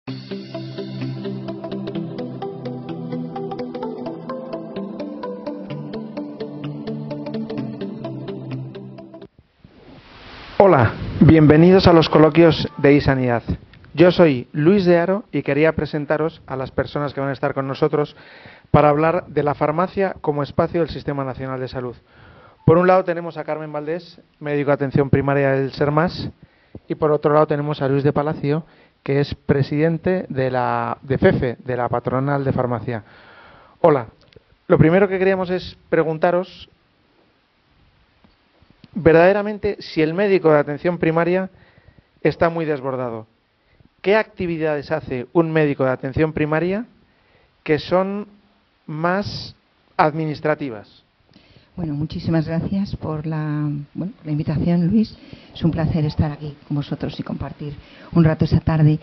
Hola, bienvenidos a los coloquios de iSanidad. Yo soy Luis de Haro y quería presentaros a las personas que van a estar con nosotros para hablar de la farmacia como espacio del Sistema Nacional de Salud. Por un lado tenemos a Carmen Valdés, médico de atención primaria del SERMAS, y por otro lado tenemos a Luis de Palacio, que es presidente de FEFE, de la Patronal de Farmacia. Hola, lo primero que queríamos es preguntaros verdaderamente si el médico de atención primaria está muy desbordado. ¿Qué actividades hace un médico de atención primaria que son más administrativas? Bueno, muchísimas gracias por la invitación, Luis. Es un placer estar aquí con vosotros y compartir un rato esta tarde.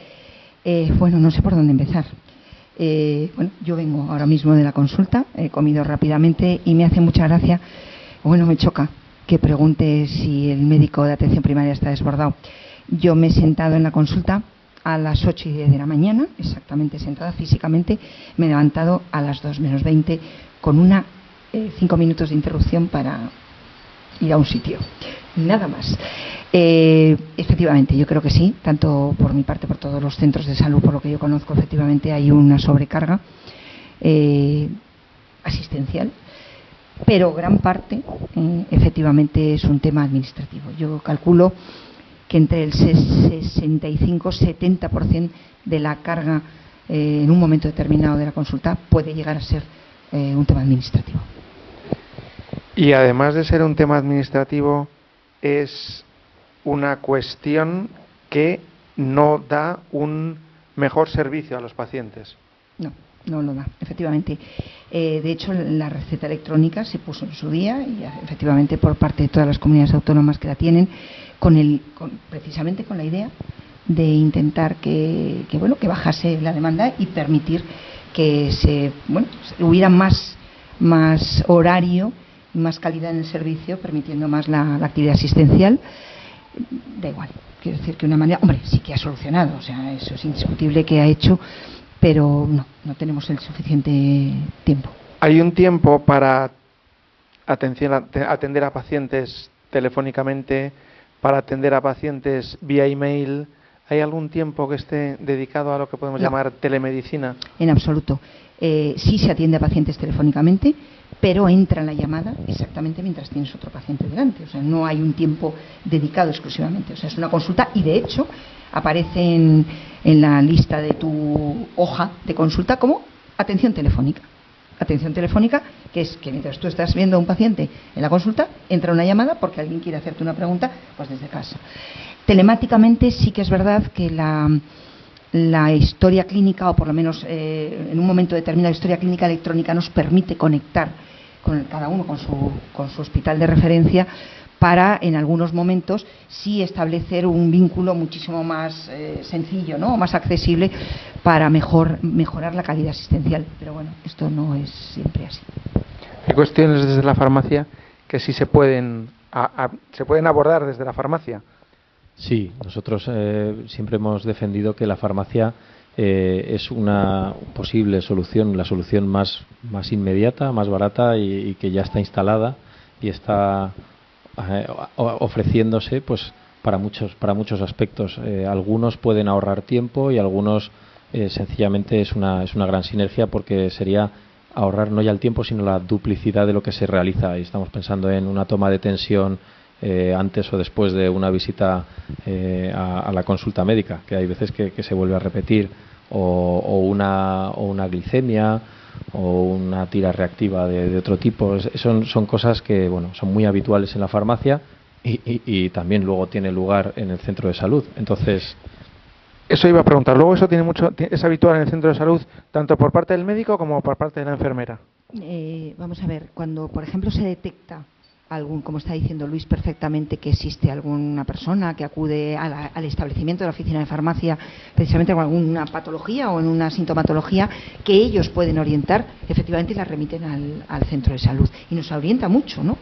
No sé por dónde empezar. Yo vengo ahora mismo de la consulta, he comido rápidamente y me hace mucha gracia, me choca que pregunte si el médico de atención primaria está desbordado. Yo me he sentado en la consulta a las 8:10 de la mañana, exactamente sentada físicamente, me he levantado a las 2 menos 20 con 5 minutos de interrupción para ir a un sitio, nada más. Efectivamente, yo creo que sí, tanto por mi parte, por todos los centros de salud, por lo que yo conozco, efectivamente hay una sobrecarga asistencial, pero gran parte efectivamente es un tema administrativo. Yo calculo que entre el 65-70% de la carga en un momento determinado de la consulta puede llegar a ser un tema administrativo. Y además de ser un tema administrativo, es una cuestión que no da un mejor servicio a los pacientes. No lo da, efectivamente. De hecho, la receta electrónica se puso en su día y efectivamente por parte de todas las comunidades autónomas que la tienen, precisamente con la idea de intentar que bajase la demanda y permitir que hubiera más horario, más calidad en el servicio, permitiendo más la actividad asistencial. Da igual, quiero decir que una manera, sí que ha solucionado, o sea, eso es indiscutible que ha hecho, pero no tenemos el suficiente tiempo. ¿Hay un tiempo para atender a pacientes telefónicamente, para atender a pacientes vía email? ¿Hay algún tiempo que esté dedicado a lo que podemos llamar telemedicina? En absoluto. Sí se atiende a pacientes telefónicamente, pero entra en la llamada exactamente mientras tienes otro paciente delante. O sea, no hay un tiempo dedicado exclusivamente. O sea, es una consulta y, de hecho, aparece en la lista de tu hoja de consulta como atención telefónica. Atención telefónica, que es que mientras tú estás viendo a un paciente en la consulta, entra una llamada porque alguien quiere hacerte una pregunta, pues desde casa. Telemáticamente sí que es verdad que la historia clínica, o por lo menos en un momento determinado, la historia clínica electrónica nos permite conectar con cada uno con su hospital de referencia para, en algunos momentos, sí establecer un vínculo muchísimo más sencillo, ¿no? Más accesible para mejorar la calidad asistencial. Pero bueno, esto no es siempre así. Hay cuestiones desde la farmacia que sí se pueden abordar desde la farmacia. Sí, nosotros siempre hemos defendido que la farmacia es una posible solución, la solución más inmediata, más barata y que ya está instalada y está ofreciéndose pues para muchos aspectos. Algunos pueden ahorrar tiempo y algunos sencillamente es una gran sinergia, porque sería ahorrar no ya el tiempo sino la duplicidad de lo que se realiza, y estamos pensando en una toma de tensión antes o después de una visita a la consulta médica, que hay veces que se vuelve a repetir, o una glicemia o una tira reactiva de otro tipo. Son cosas que son muy habituales en la farmacia y también luego tiene lugar en el centro de salud. Entonces, eso iba a preguntar. Luego eso es habitual en el centro de salud, tanto por parte del médico como por parte de la enfermera. Vamos a ver, cuando por ejemplo se detecta como está diciendo Luis perfectamente, que existe alguna persona que acude al establecimiento de la oficina de farmacia precisamente con alguna patología o en una sintomatología, que ellos pueden orientar, efectivamente la remiten al centro de salud, y nos orienta mucho, ¿no?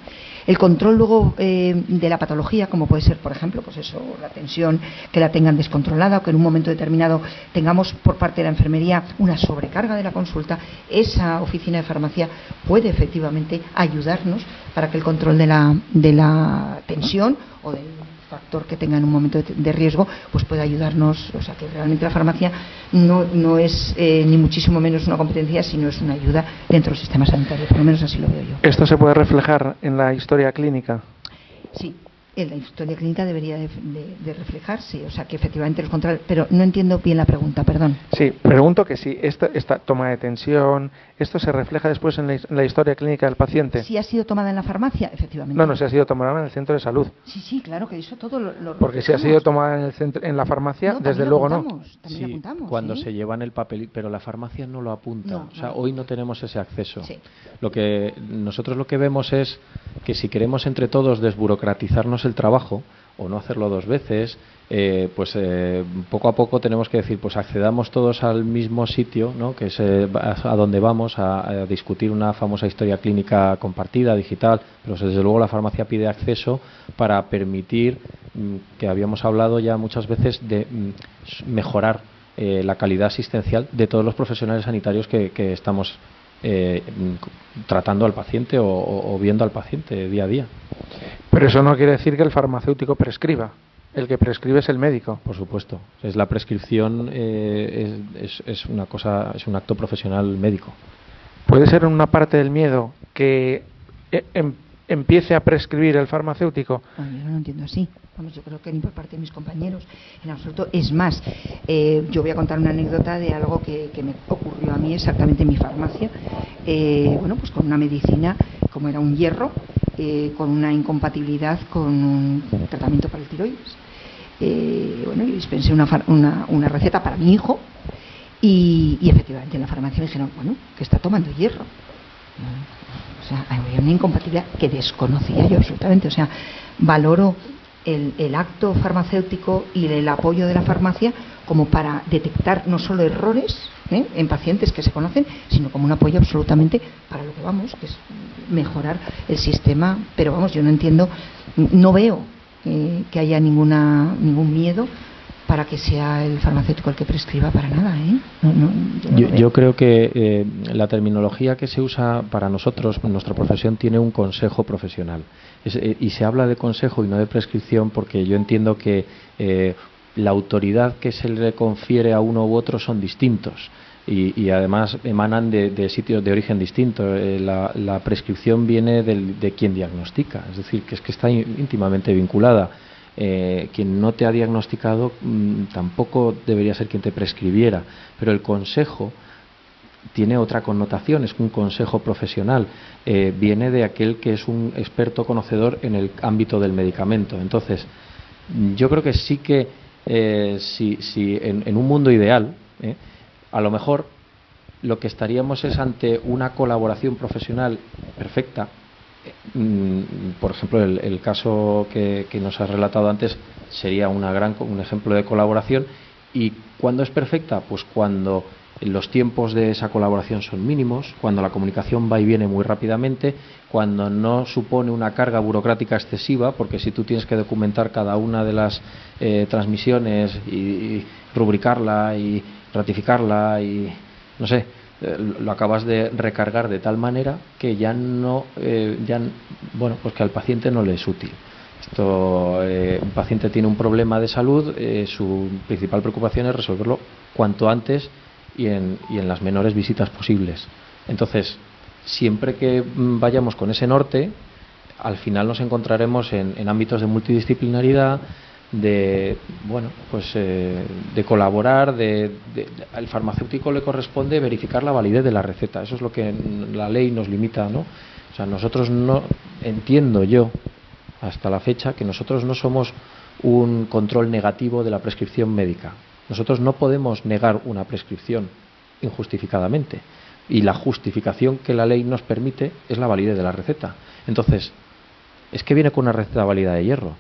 El control luego de la patología, como puede ser, por ejemplo, pues eso, la tensión, que la tengan descontrolada, o que en un momento determinado tengamos por parte de la enfermería una sobrecarga de la consulta, esa oficina de farmacia puede efectivamente ayudarnos para que el control de la tensión o del factor que tenga en un momento de riesgo pues pueda ayudarnos. O sea, que realmente la farmacia no es ni muchísimo menos una competencia, sino es una ayuda dentro del sistema sanitario, por lo menos así lo veo yo. ¿Esto se puede reflejar en la historia clínica? Sí, en la historia clínica debería de reflejarse, o sea, que efectivamente los controles, pero no entiendo bien la pregunta, perdón. Sí, pregunto que si esta toma de tensión, ¿esto se refleja después en la historia clínica del paciente? Si ha sido tomada en la farmacia, efectivamente. No, si ha sido tomada en el centro de salud. Sí, claro, que eso todo lo porque si ha sido tomada en la farmacia, desde luego no. También lo apuntamos, cuando se llevan el papel, pero la farmacia no lo apunta. No, o sea, hoy no tenemos ese acceso. Sí. Nosotros lo que vemos es que si queremos entre todos desburocratizarnos el trabajo, o no hacerlo dos veces, poco a poco tenemos que decir, pues accedamos todos al mismo sitio, ¿no? Que es a donde vamos a discutir una famosa historia clínica compartida, digital, pero desde luego la farmacia pide acceso para permitir, que habíamos hablado ya muchas veces, de mejorar la calidad asistencial de todos los profesionales sanitarios que estamos tratando al paciente o viendo al paciente día a día. Pero eso no quiere decir que el farmacéutico prescriba. El que prescribe es el médico. Por supuesto. Es la prescripción, es una cosa, es un acto profesional médico. ¿Puede ser una parte del miedo que empiece a prescribir el farmacéutico? Bueno, yo no lo entiendo así. Vamos, yo creo que ni por parte de mis compañeros en absoluto. Es más, yo voy a contar una anécdota de algo que me ocurrió a mí exactamente en mi farmacia. Pues con una medicina, como era un hierro, con una incompatibilidad con un tratamiento para el tiroides. Y dispensé una receta para mi hijo y efectivamente en la farmacia me dijeron, que está tomando hierro. O sea, había una incompatibilidad que desconocía yo absolutamente. O sea, valoro el acto farmacéutico y el apoyo de la farmacia como para detectar no solo errores en pacientes que se conocen, sino como un apoyo absolutamente para lo que vamos, que es mejorar el sistema. Pero vamos, yo no entiendo, no veo que haya ningún miedo para que sea el farmacéutico el que prescriba, para nada, Yo creo que la terminología que se usa para nosotros, nuestra profesión, tiene un consejo profesional. Y se habla de consejo y no de prescripción porque yo entiendo que la autoridad que se le confiere a uno u otro son distintos. Y además emanan de sitios de origen distinto. La prescripción viene de quien diagnostica, es decir, que está íntimamente vinculada. Quien no te ha diagnosticado tampoco debería ser quien te prescribiera, pero el consejo tiene otra connotación, es un consejo profesional, viene de aquel que es un experto conocedor en el ámbito del medicamento. Entonces, yo creo que sí que si en un mundo ideal, a lo mejor lo que estaríamos es ante una colaboración profesional perfecta. Por ejemplo, el caso que nos has relatado antes sería un ejemplo de colaboración. ¿Y cuándo es perfecta? Pues cuando los tiempos de esa colaboración son mínimos, cuando la comunicación va y viene muy rápidamente, cuando no supone una carga burocrática excesiva, porque si tú tienes que documentar cada una de las transmisiones y rubricarla y ratificarla y no sé, lo acabas de recargar de tal manera que pues que al paciente no le es útil. Un paciente tiene un problema de salud, su principal preocupación es resolverlo cuanto antes y en las menores visitas posibles. Entonces, siempre que vayamos con ese norte, al final nos encontraremos en ámbitos de multidisciplinaridad, de colaborar, al farmacéutico le corresponde verificar la validez de la receta. Eso es lo que la ley nos limita, ¿no? O sea, nosotros no, entiendo yo hasta la fecha, que nosotros no somos un control negativo de la prescripción médica. Nosotros no podemos negar una prescripción injustificadamente, y la justificación que la ley nos permite es la validez de la receta. Entonces, es que viene con una receta válida de hierro.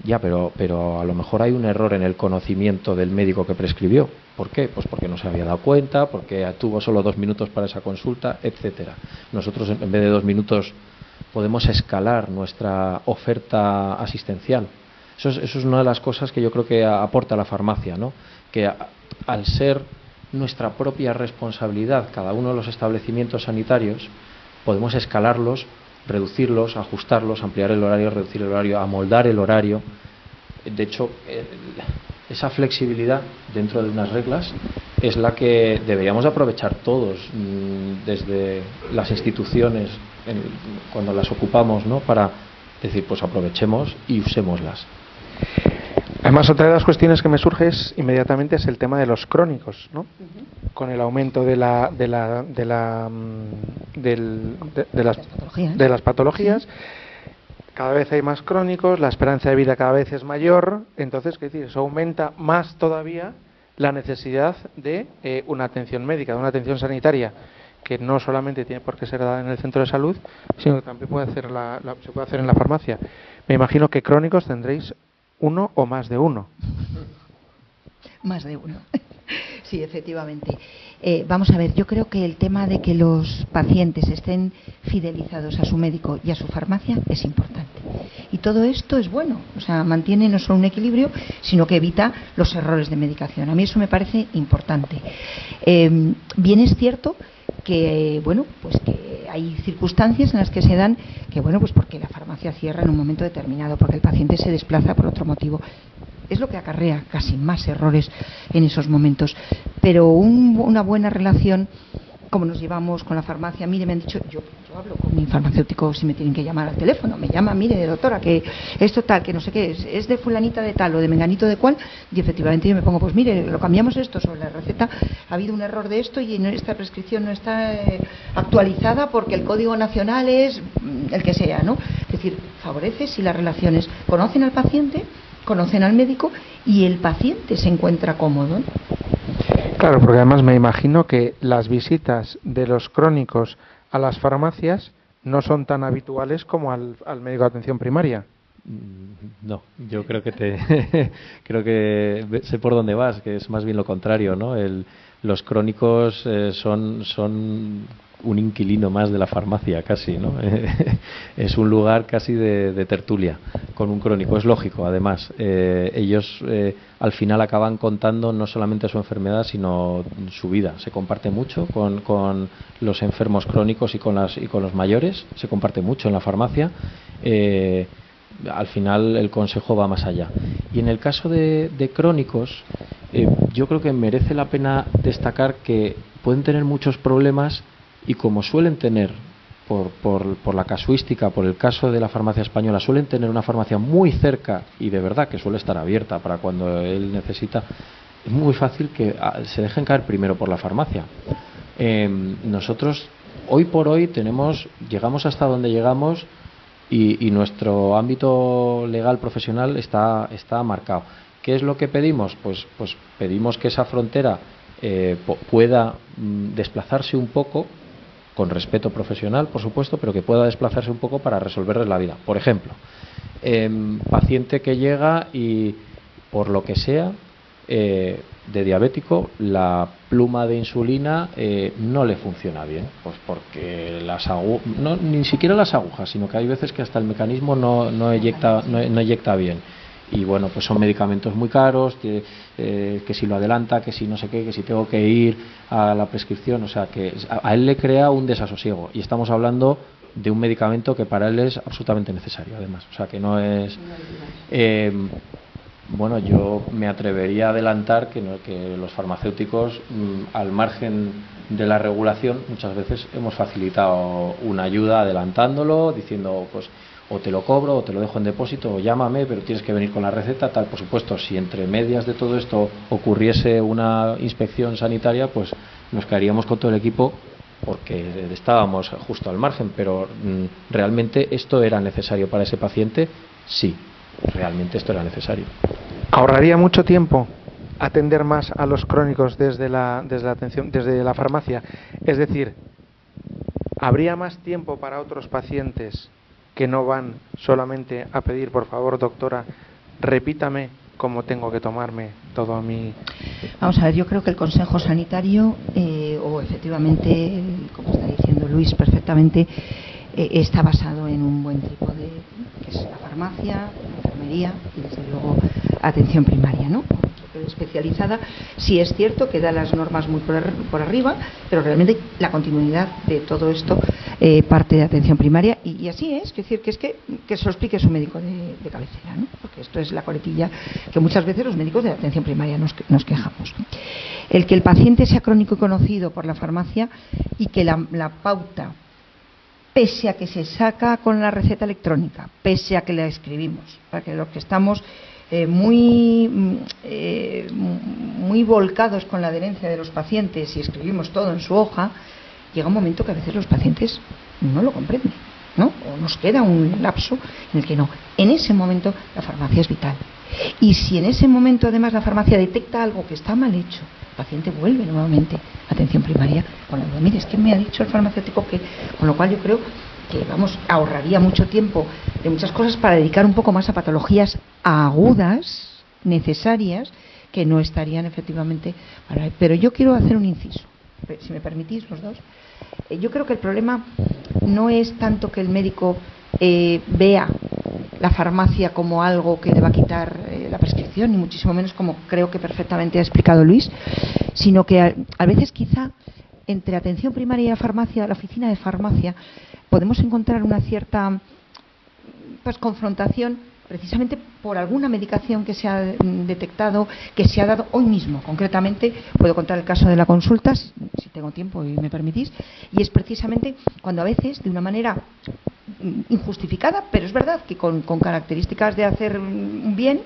Ya, pero a lo mejor hay un error en el conocimiento del médico que prescribió. ¿Por qué? Pues porque no se había dado cuenta, porque tuvo solo 2 minutos para esa consulta, etcétera. Nosotros, en vez de 2 minutos, podemos escalar nuestra oferta asistencial. Eso es una de las cosas que yo creo que aporta la farmacia, ¿no? Que al ser nuestra propia responsabilidad cada uno de los establecimientos sanitarios, podemos escalarlos, reducirlos, ajustarlos, ampliar el horario, reducir el horario, amoldar el horario. De hecho, esa flexibilidad dentro de unas reglas es la que deberíamos aprovechar todos, desde las instituciones, cuando las ocupamos, ¿no? Para decir, pues aprovechemos y usémoslas. Además, otra de las cuestiones que me surge inmediatamente es el tema de los crónicos, ¿no? Con el aumento de las patologías, sí. Cada vez hay más crónicos, la esperanza de vida cada vez es mayor, entonces, ¿qué decir? Eso aumenta más todavía la necesidad de una atención médica, de una atención sanitaria, que no solamente tiene por qué ser dada en el centro de salud, sino que también se puede hacer en la farmacia. Me imagino que crónicos tendréis uno o más de uno. Más de uno. Sí, efectivamente. Vamos a ver, yo creo que el tema de que los pacientes estén fidelizados a su médico y a su farmacia es importante. Y todo esto es bueno, o sea, mantiene no solo un equilibrio, sino que evita los errores de medicación. A mí eso me parece importante. Bien es cierto que, bueno, pues que hay circunstancias en las que se dan que, bueno, pues porque la farmacia cierra en un momento determinado, porque el paciente se desplaza por otro motivo. Es lo que acarrea casi más errores en esos momentos. Pero una buena relación, como nos llevamos con la farmacia, mire, me han dicho, yo hablo con mi farmacéutico si me tienen que llamar al teléfono, me llama, mire, doctora, que esto tal, que no sé qué, es de fulanita de tal o de menganito de cual, y efectivamente yo me pongo, pues mire, lo cambiamos esto sobre la receta, ha habido un error de esto y esta prescripción no está actualizada porque el código nacional es el que sea, ¿no? Es decir, favorece si las relaciones conocen al paciente, conocen al médico y el paciente se encuentra cómodo, ¿no? Claro, porque además me imagino que las visitas de los crónicos a las farmacias no son tan habituales como al médico de atención primaria. No, yo creo que creo que sé por dónde vas, que es más bien lo contrario, ¿no? Los crónicos son un inquilino más de la farmacia, casi, ¿no? Es un lugar casi de tertulia con un crónico. Es lógico, además. Ellos al final acaban contando no solamente su enfermedad, sino su vida. Se comparte mucho con los enfermos crónicos y con los mayores. Se comparte mucho en la farmacia. Al final el consejo va más allá. Y en el caso de crónicos, yo creo que merece la pena destacar que pueden tener muchos problemas. Y como suelen tener, por la casuística, por el caso de la farmacia española, suelen tener una farmacia muy cerca y de verdad que suele estar abierta para cuando él necesita, es muy fácil que se dejen caer primero por la farmacia. Nosotros, hoy por hoy, llegamos hasta donde llegamos y nuestro ámbito legal profesional está marcado. ¿Qué es lo que pedimos? Pues pedimos que esa frontera pueda desplazarse un poco, con respeto profesional, por supuesto, pero que pueda desplazarse un poco para resolverles la vida. Por ejemplo, paciente que llega y, por lo que sea, de diabético, la pluma de insulina no le funciona bien, pues porque ni siquiera las agujas, sino que hay veces que hasta el mecanismo no eyecta bien. Y bueno, pues son medicamentos muy caros, que si lo adelanta, que si no sé qué, que si tengo que ir a la prescripción, o sea que a él le crea un desasosiego. Y estamos hablando de un medicamento que para él es absolutamente necesario, además. O sea que no es... bueno, yo me atrevería a adelantar que los farmacéuticos, al margen de la regulación, muchas veces hemos facilitado una ayuda adelantándolo, diciendo, pues, o te lo cobro, o te lo dejo en depósito, o llámame, pero tienes que venir con la receta, tal. Por supuesto, si entre medias de todo esto ocurriese una inspección sanitaria, pues nos caeríamos con todo el equipo porque estábamos justo al margen, pero ¿realmente esto era necesario para ese paciente? Sí, realmente esto era necesario. ¿Ahorraría mucho tiempo atender más a los crónicos desde la atención, desde la farmacia? Es decir, ¿habría más tiempo para otros pacientes que no van solamente a pedir, por favor, doctora, repítame cómo tengo que tomarme todo mi... Vamos a ver, yo creo que el Consejo Sanitario, o efectivamente, como está diciendo Luis perfectamente, está basado en un buen trípode, que es la farmacia, la enfermería y desde luego atención primaria, ¿no? Especializada. Sí es cierto que da las normas muy por arriba, pero realmente la continuidad de todo esto parte de atención primaria y así es decir, que se lo explique su médico de cabecera, ¿no? Porque esto es la coletilla que muchas veces los médicos de atención primaria nos quejamos. El que el paciente sea crónico y conocido por la farmacia y que la pauta, pese a que se saca con la receta electrónica, pese a que la escribimos, para que los que estamos muy volcados con la adherencia de los pacientes y escribimos todo en su hoja, llega un momento que a veces los pacientes no lo comprenden, ¿no? O nos queda un lapso en el que no. En ese momento la farmacia es vital. Y si en ese momento además la farmacia detecta algo que está mal hecho, el paciente vuelve nuevamente a atención primaria con la duda, mire, es que me ha dicho el farmacéutico que, con lo cual yo creo que ahorraría mucho tiempo de muchas cosas para dedicar un poco más a patologías agudas, necesarias, que no estarían efectivamente para... Pero yo quiero hacer un inciso, si me permitís los dos. Yo creo que el problema no es tanto que el médico vea la farmacia como algo que le va a quitar la prescripción, ni muchísimo menos, como creo que perfectamente ha explicado Luis, sino que a veces quizá entre atención primaria y la farmacia, la oficina de farmacia, podemos encontrar una cierta confrontación precisamente por alguna medicación que se ha detectado, que se ha dado hoy mismo. Concretamente, puedo contar el caso de la consulta, si tengo tiempo y me permitís, y es precisamente cuando a veces, de una manera injustificada, pero es verdad que con características de hacer un bien,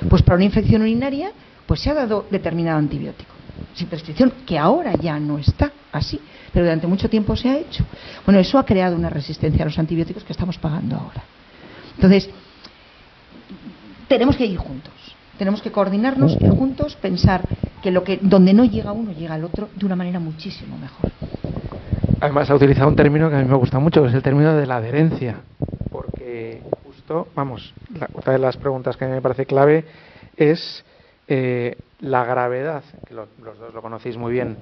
pues para una infección urinaria, pues se ha dado determinado antibiótico sin prescripción, que ahora ya no está así, pero durante mucho tiempo se ha hecho. Bueno, eso ha creado una resistencia a los antibióticos que estamos pagando ahora. Entonces, tenemos que ir juntos, tenemos que coordinarnos, ir juntos, pensar que donde no llega uno, llega el otro de una manera muchísimo mejor. Además ha utilizado un término que a mí me gusta mucho, que es el término de la adherencia, porque justo, otra de las preguntas que me parece clave es la gravedad, que los dos lo conocéis muy bien,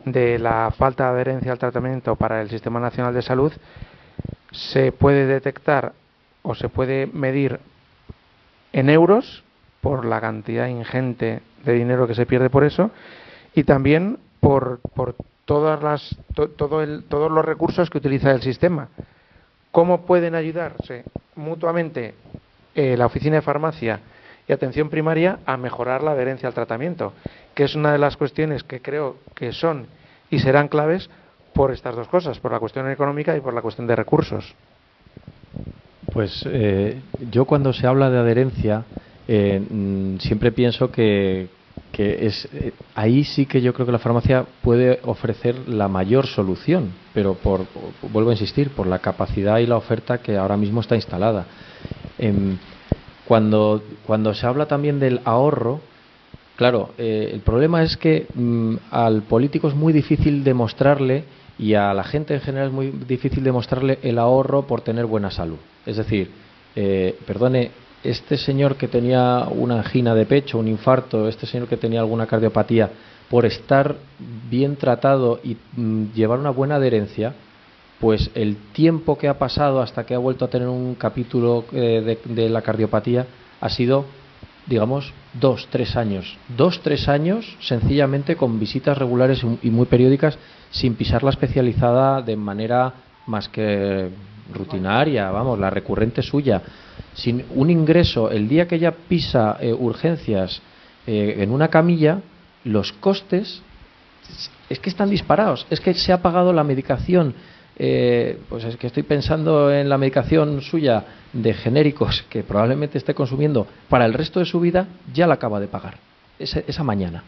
de la falta de adherencia al tratamiento para el Sistema Nacional de Salud. Se puede detectar o se puede medir en euros por la cantidad ingente de dinero que se pierde por eso, y también por todos los recursos que utiliza el sistema. ¿Cómo pueden ayudarse mutuamente la oficina de farmacia y atención primaria a mejorar la adherencia al tratamiento? Que es una de las cuestiones que creo que son y serán claves por estas dos cosas, por la cuestión económica y por la cuestión de recursos. Pues yo cuando se habla de adherencia siempre pienso que ahí sí que yo creo que la farmacia puede ofrecer la mayor solución, pero vuelvo a insistir, por la capacidad y la oferta que ahora mismo está instalada. Cuando se habla también del ahorro, claro, el problema es que al político es muy difícil demostrarle, y a la gente en general es muy difícil demostrarle el ahorro por tener buena salud. Es decir, perdone, este señor que tenía una angina de pecho, un infarto, este señor que tenía alguna cardiopatía, por estar bien tratado y llevar una buena adherencia, pues el tiempo que ha pasado hasta que ha vuelto a tener un capítulo de la cardiopatía ha sido, digamos, 2-3 años. 2-3 años sencillamente con visitas regulares y muy periódicas, sin pisar la especializada de manera más que rutinaria, vamos, la recurrente suya, sin un ingreso. El día que ella pisa urgencias en una camilla, los costes es que están disparados. Es que se ha pagado la medicación, pues es que estoy pensando en la medicación suya de genéricos que probablemente esté consumiendo para el resto de su vida, ya la acaba de pagar esa mañana.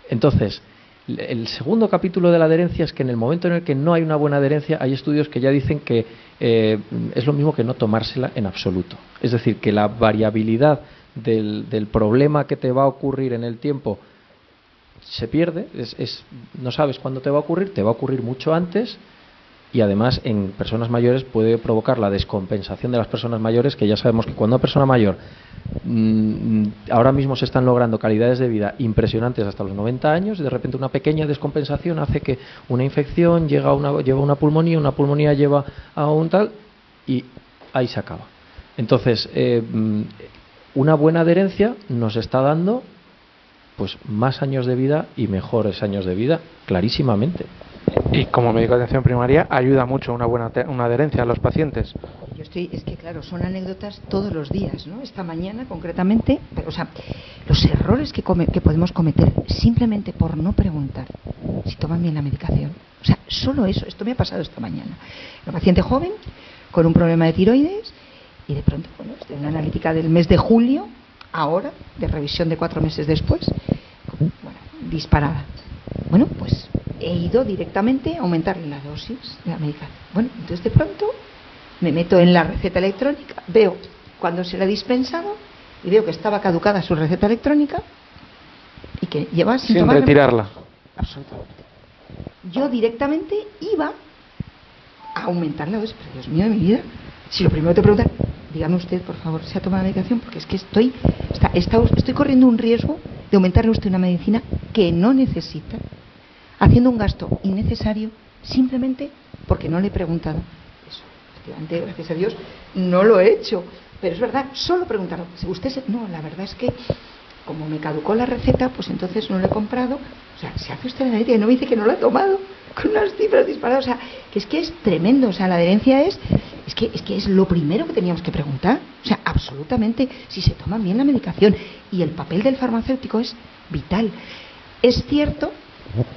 Entonces, el segundo capítulo de la adherencia es que en el momento en el que no hay una buena adherencia, hay estudios que ya dicen que es lo mismo que no tomársela en absoluto. Es decir, que la variabilidad del problema que te va a ocurrir en el tiempo se pierde, no sabes cuándo te va a ocurrir mucho antes, y además en personas mayores puede provocar la descompensación de las personas mayores, que ya sabemos que cuando una persona mayor ahora mismo se están logrando calidades de vida impresionantes hasta los 90 años, y de repente una pequeña descompensación hace que una infección lleva a una pulmonía lleva a un tal, y ahí se acaba. Entonces, una buena adherencia nos está dando pues más años de vida y mejores años de vida, clarísimamente. Y como médico de atención primaria ayuda mucho una adherencia a los pacientes. Es que claro, son anécdotas todos los días, ¿no? Esta mañana concretamente, o sea, los errores que podemos cometer simplemente por no preguntar si toman bien la medicación. O sea, solo eso. Esto me ha pasado esta mañana. Una paciente joven con un problema de tiroides y de pronto, bueno, de una analítica del mes de julio, ahora, de revisión de 4 meses después, bueno, disparada. Bueno, pues he ido directamente a aumentarle la dosis de la medicación. Bueno, entonces de pronto me meto en la receta electrónica, veo cuándo se la ha dispensado y veo que estaba caducada su receta electrónica y que lleva sin retirarla. Absolutamente. Yo directamente iba a aumentar la dosis, pero Dios mío de mi vida, si lo primero te preguntan, dígame usted, por favor, ¿se ha tomado la medicación? Porque es que estoy corriendo un riesgo de aumentarle a usted una medicina que no necesita, haciendo un gasto innecesario simplemente porque no le he preguntado. Eso, efectivamente, gracias a Dios, no lo he hecho. Pero es verdad, solo preguntaron. No, la verdad es que como me caducó la receta, pues entonces no lo he comprado. O sea, se hace usted la analítica y no me dice que no lo ha tomado, con unas cifras disparadas. O sea, que es tremendo. O sea, la adherencia es que es lo primero que teníamos que preguntar. O sea, absolutamente, si se toma bien la medicación. Y el papel del farmacéutico es vital. Es cierto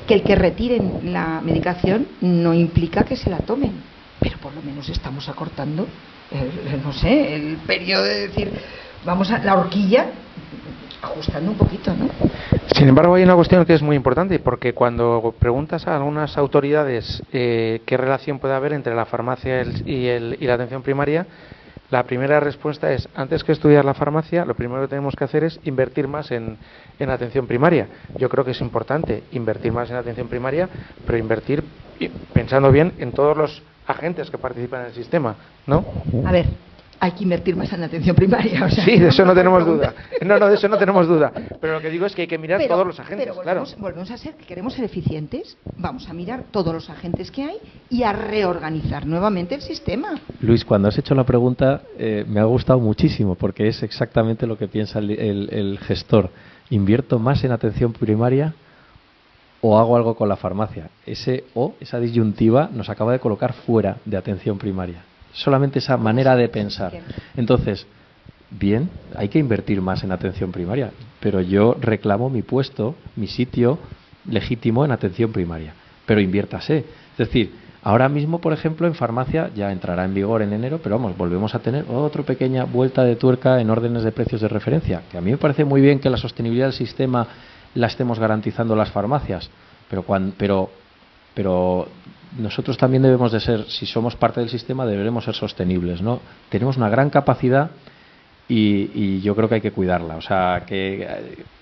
que el que retiren la medicación no implica que se la tomen, pero por lo menos estamos acortando el periodo de decir, vamos a la horquilla, ajustando un poquito, ¿no? Sin embargo, hay una cuestión que es muy importante, porque cuando preguntas a algunas autoridades qué relación puede haber entre la farmacia y la atención primaria, la primera respuesta es: antes que estudiar la farmacia, lo primero que tenemos que hacer es invertir más en atención primaria. Yo creo que es importante invertir más en atención primaria, pero invertir pensando bien en todos los agentes que participan en el sistema, ¿no? A ver, hay que invertir más en atención primaria. O sea, sí, de eso no tenemos duda. No, de eso no tenemos duda. Pero lo que digo es que hay que mirar todos los agentes, pero volvemos a ser, que queremos ser eficientes, vamos a mirar todos los agentes que hay y a reorganizar nuevamente el sistema. Luis, cuando has hecho la pregunta me ha gustado muchísimo, porque es exactamente lo que piensa el gestor. ¿Invierto más en atención primaria o hago algo con la farmacia? Esa disyuntiva nos acaba de colocar fuera de atención primaria. Solamente esa manera de pensar. Entonces, bien, hay que invertir más en atención primaria, pero yo reclamo mi puesto, mi sitio legítimo en atención primaria. Pero inviértase. Es decir, ahora mismo, por ejemplo, en farmacia ya entrará en vigor en enero, pero vamos, volvemos a tener otra pequeña vuelta de tuerca en órdenes de precios de referencia, que a mí me parece muy bien que la sostenibilidad del sistema la estemos garantizando las farmacias, pero nosotros también debemos de ser, si somos parte del sistema, deberemos ser sostenibles, ¿no? Tenemos una gran capacidad y yo creo que hay que cuidarla. O sea,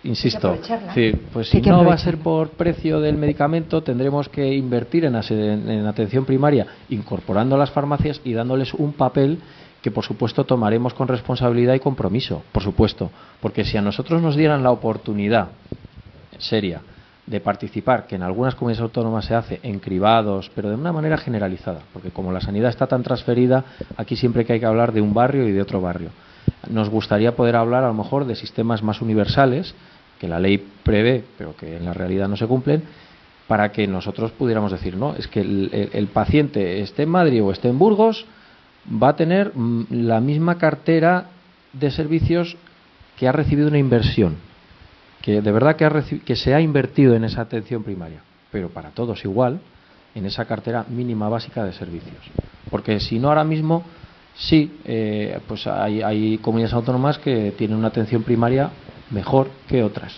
insisto, pues si no va a ser por precio del medicamento, tendremos que invertir en atención primaria, incorporando a las farmacias y dándoles un papel que, por supuesto, tomaremos con responsabilidad y compromiso, por supuesto, porque si a nosotros nos dieran la oportunidad seria de participar, que en algunas comunidades autónomas se hace, en cribados, pero de una manera generalizada, porque como la sanidad está tan transferida, aquí siempre que hay que hablar de un barrio y de otro barrio. Nos gustaría poder hablar a lo mejor de sistemas más universales, que la ley prevé, pero que en la realidad no se cumplen, para que nosotros pudiéramos decir, no, es que el paciente esté en Madrid o esté en Burgos, va a tener la misma cartera de servicios que ha recibido una inversión, que de verdad que se ha invertido en esa atención primaria, pero para todos igual, en esa cartera mínima básica de servicios. Porque si no, ahora mismo sí, pues hay comunidades autónomas que tienen una atención primaria mejor que otras,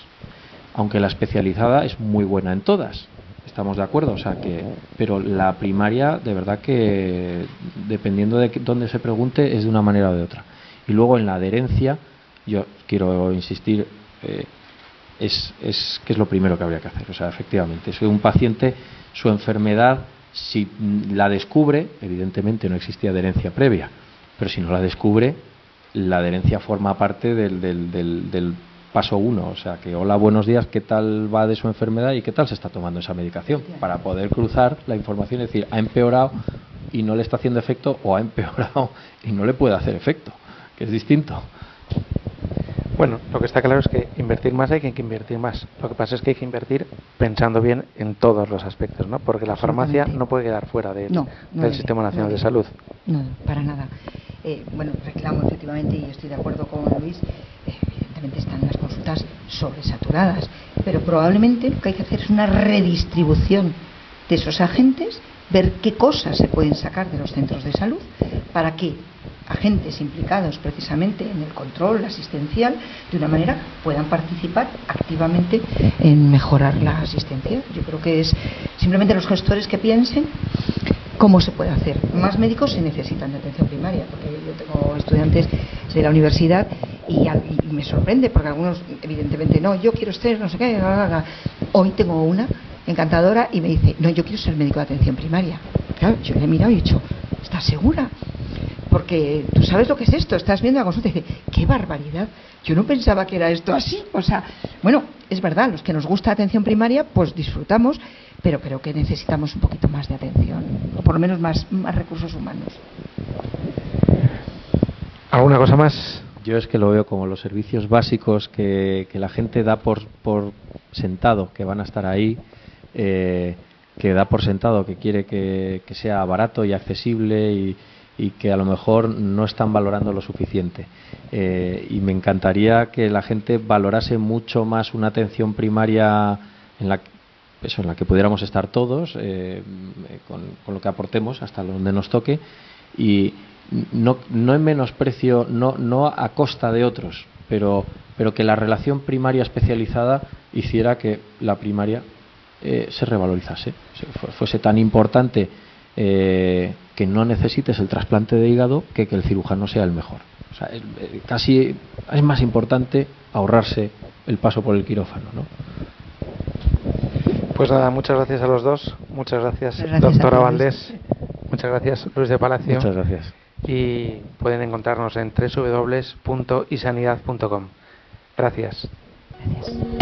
aunque la especializada es muy buena en todas, estamos de acuerdo, o sea que, pero la primaria, de verdad que dependiendo de dónde se pregunte, es de una manera o de otra. Y luego en la adherencia, yo quiero insistir, que es lo primero que habría que hacer. O sea, efectivamente, si un paciente, su enfermedad Si la descubre, evidentemente no existía adherencia previa, pero si no la descubre, la adherencia forma parte del paso 1, o sea que hola, buenos días, ¿qué tal va de su enfermedad y qué tal se está tomando esa medicación? Para poder cruzar la información y decir, ha empeorado y no le está haciendo efecto, o ha empeorado y no le puede hacer efecto, que es distinto. Bueno, lo que está claro es que invertir más hay que invertir más. Lo que pasa es que hay que invertir pensando bien en todos los aspectos, ¿no? Porque la farmacia no puede quedar fuera del Sistema Nacional de Salud. No, para nada. Bueno, reclamo efectivamente, y estoy de acuerdo con Luis, evidentemente están las consultas sobresaturadas, pero probablemente lo que hay que hacer es una redistribución de esos agentes, ver qué cosas se pueden sacar de los centros de salud para que agentes implicados precisamente en el control asistencial de una manera puedan participar activamente en mejorar la asistencia. Yo creo que es simplemente los gestores que piensen cómo se puede hacer. Más médicos se necesitan de atención primaria, porque yo tengo estudiantes de la universidad y me sorprende, porque algunos evidentemente no, yo quiero ser no sé qué, hoy tengo una encantadora y me dice, no, yo quiero ser médico de atención primaria. Claro, yo le he mirado y he dicho, ¿estás segura? Porque tú sabes lo que es esto, estás viendo la consulta y dices, ¡qué barbaridad! Yo no pensaba que era esto así. O sea, bueno, es verdad, los que nos gusta atención primaria, pues disfrutamos, pero creo que necesitamos un poquito más de atención, o por lo menos más recursos humanos. ¿Alguna cosa más? Yo es que lo veo como los servicios básicos que la gente da por sentado, que van a estar ahí, que da por sentado, que quiere que sea barato y accesible y que a lo mejor no están valorando lo suficiente. Y me encantaría que la gente valorase mucho más una atención primaria en la que pudiéramos estar todos, con lo que aportemos hasta donde nos toque, y no en menosprecio, no a costa de otros, pero que la relación primaria especializada hiciera que la primaria se revalorizase, fuese tan importante que no necesites el trasplante de hígado que el cirujano sea el mejor. O sea, casi es más importante ahorrarse el paso por el quirófano, ¿no? Pues nada, muchas gracias a los dos. Muchas gracias doctora Valdés. Muchas gracias, Luis de Palacio. Muchas gracias. Y pueden encontrarnos en www.isanidad.com. Gracias. Gracias.